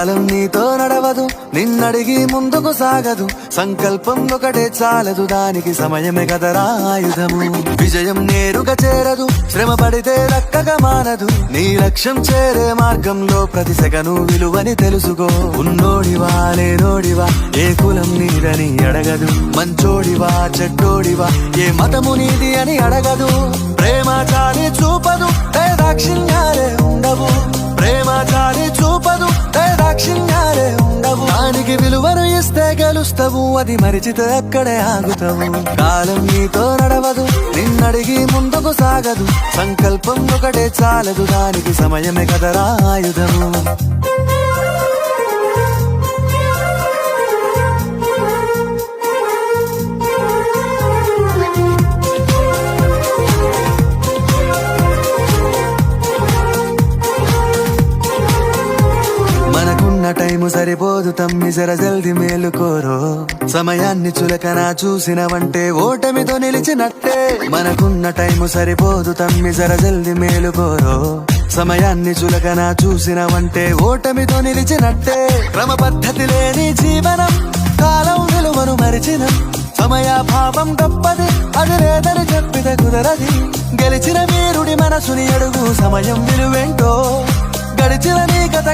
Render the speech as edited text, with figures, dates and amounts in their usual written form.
కాలం నీతో నడవదు, నిన్నడిగి ముందుకు సాగదు. సంకల్పం ఒకటే చాలదు, దానికి సమయమే కదరా ఆయుధము. విజయం నేరుగా చేరదు, శ్రమ పడితే దక్కగా మానదు. నీ లక్ష్యం చేరే మార్గంలో ప్రతి సెకను విలువని తెలుసుకో. ఉన్నోడివా లేనోడివా, ఏ కులం నీదని అడగదు. మంచోడివా చెడ్డోడివా, ఏ మతము నీది అని అడగదు. ప్రేమ చాలి చూపదు, దాక్షిణ్యాలే ఉండవు. ప్రేమ చాలి చూపదు, దాక్షిణ్యాలే ఉండవు. దానికి విలువను ఇస్తే గెలుస్తావు, అది మరిచితే అక్కడే ఆగుతావు. కాలం నీతో నడవదు, నిన్నడిగి ముందుకు సాగదు. సంకల్పం ఒకటే చాలదు, దానికి సమయమే కదరా ఆయుధము. మనకున్న టైము సరిపోదు తమ్మి, జర జల్ది మేలుకోరో. సమయాన్ని చులకన చూసినవంటే ఓటమితో నిలిచినట్టే. మనకున్న టైము సరిపోదు తమ్మి, జర జల్ది మేలుకోరో. సమయాన్ని చులకన చూసినవంటే ఓటమితో నిలిచినట్టే. క్రమ పద్ధతి లేని జీవనం, కాలం విలువను మరిచిన. సమయాభావం గొప్పది, అది లేదని చెప్పితే కుదరది. గెలిచిన వీరుడి మనసుని అడుగు, సమయం విలువేంటో. గడిచిన నీ కథ